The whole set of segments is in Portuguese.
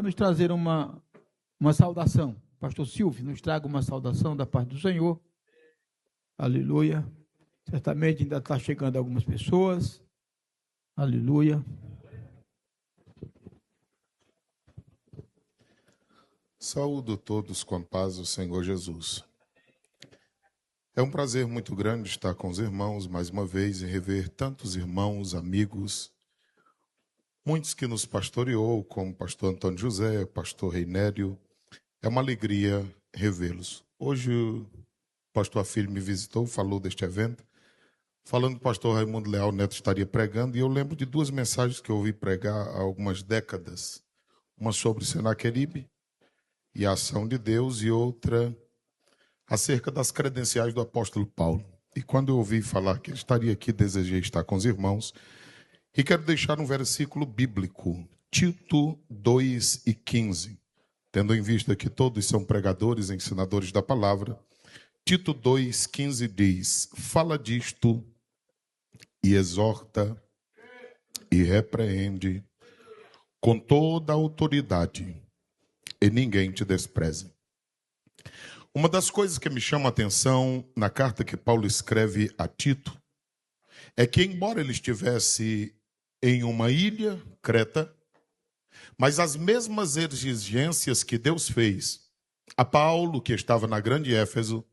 Nos trazer uma saudação. Pastor Silvio, nos traga uma saudação da parte do Senhor. Aleluia. Certamente ainda está chegando algumas pessoas. Aleluia. Saúdo todos com a paz do Senhor Jesus. É um prazer muito grande estar com os irmãos mais uma vez e rever tantos irmãos, amigos, muitos que nos pastoreou, como o pastor Antônio José, o pastor Reinério. É uma alegria revê-los. Hoje o pastor Afilho me visitou, falou deste evento, falando que o pastor Raimundo Leal Neto estaria pregando, e eu lembro de duas mensagens que eu ouvi pregar há algumas décadas. Uma sobre Senaqueribe e a ação de Deus, e outra acerca das credenciais do apóstolo Paulo. E quando eu ouvi falar que ele estaria aqui, desejei estar com os irmãos, e quero deixar um versículo bíblico, Tito 2:15, tendo em vista que todos são pregadores, ensinadores da palavra. Tito 2:15 diz: fala disto e exorta e repreende com toda a autoridade, e ninguém te despreze. Uma das coisas que me chama a atenção na carta que Paulo escreve a Tito é que, embora ele estivesse em uma ilha, Creta, mas as mesmas exigências que Deus fez a Paulo, que estava na grande Éfeso,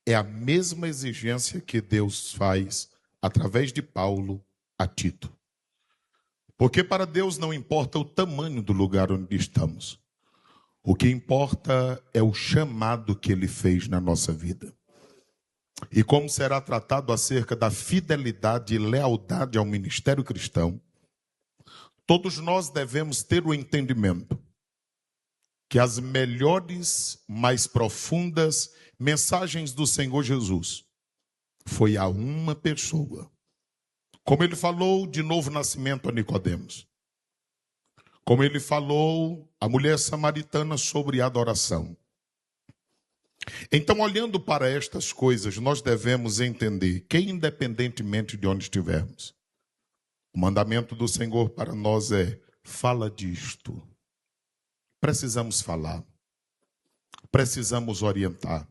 é a mesma exigência que Deus faz através de Paulo a Tito. Porque para Deus não importa o tamanho do lugar onde estamos. O que importa é o chamado que ele fez na nossa vida. E como será tratado acerca da fidelidade e lealdade ao ministério cristão, todos nós devemos ter o entendimento que as melhores, mais profundas mensagens do Senhor Jesus foi a uma pessoa. Como ele falou de novo nascimento a Nicodemos. Como ele falou à mulher samaritana sobre adoração. Então, olhando para estas coisas, nós devemos entender que, independentemente de onde estivermos, o mandamento do Senhor para nós é: fala disto. Precisamos falar. Precisamos orientar.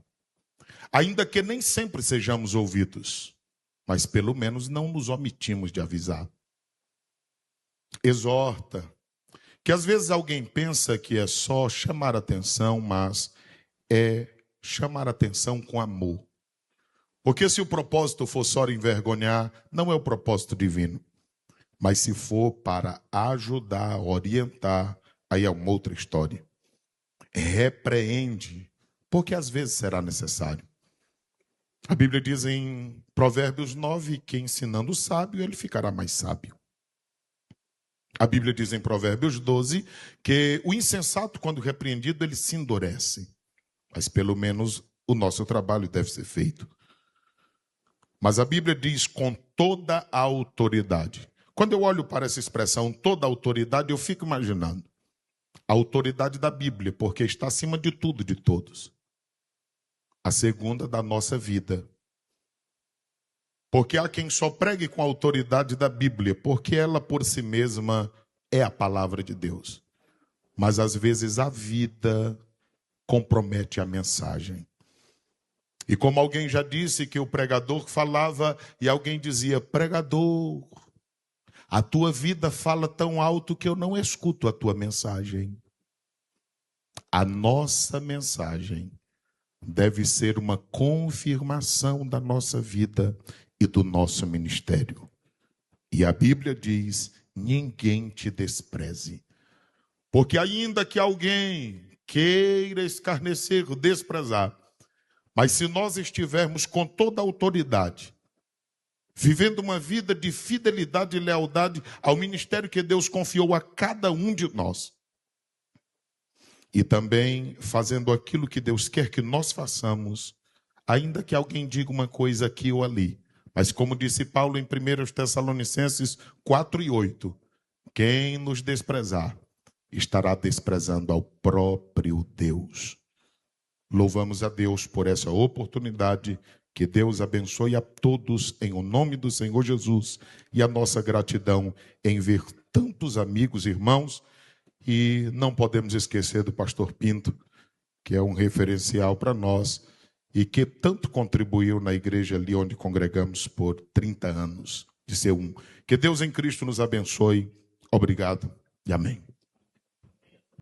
Ainda que nem sempre sejamos ouvidos, mas pelo menos não nos omitimos de avisar. Exorta. Que às vezes alguém pensa que é só chamar atenção, mas é chamar atenção com amor. Porque se o propósito for só envergonhar, não é o propósito divino. Mas se for para ajudar, orientar, aí é uma outra história. Repreende, porque às vezes será necessário. A Bíblia diz em Provérbios 9 que ensinando o sábio, ele ficará mais sábio. A Bíblia diz em Provérbios 12 que o insensato, quando repreendido, ele se endurece. Mas pelo menos o nosso trabalho deve ser feito. Mas a Bíblia diz com toda a autoridade. Quando eu olho para essa expressão, toda a autoridade, eu fico imaginando a autoridade da Bíblia, porque está acima de tudo, de todos. A segunda da nossa vida. Porque há quem só pregue com a autoridade da Bíblia, porque ela por si mesma é a palavra de Deus. Mas às vezes a vida compromete a mensagem. E como alguém já disse que o pregador falava e alguém dizia: pregador, a tua vida fala tão alto que eu não escuto a tua mensagem. A nossa mensagem deve ser uma confirmação da nossa vida e do nosso ministério. E a Bíblia diz: ninguém te despreze. Porque ainda que alguém queira escarnecer, desprezar, mas se nós estivermos com toda a autoridade, vivendo uma vida de fidelidade e lealdade ao ministério que Deus confiou a cada um de nós, e também fazendo aquilo que Deus quer que nós façamos, ainda que alguém diga uma coisa aqui ou ali, mas como disse Paulo em 1 Tessalonicenses 4:8, quem nos desprezar estará desprezando ao próprio Deus. Louvamos a Deus por essa oportunidade. Que Deus abençoe a todos em o nome do Senhor Jesus, e a nossa gratidão em ver tantos amigos, irmãos, E não podemos esquecer do pastor Pinto, que é um referencial para nós e que tanto contribuiu na igreja ali onde congregamos por 30 anos de ser um. Que Deus em Cristo nos abençoe. Obrigado e amém.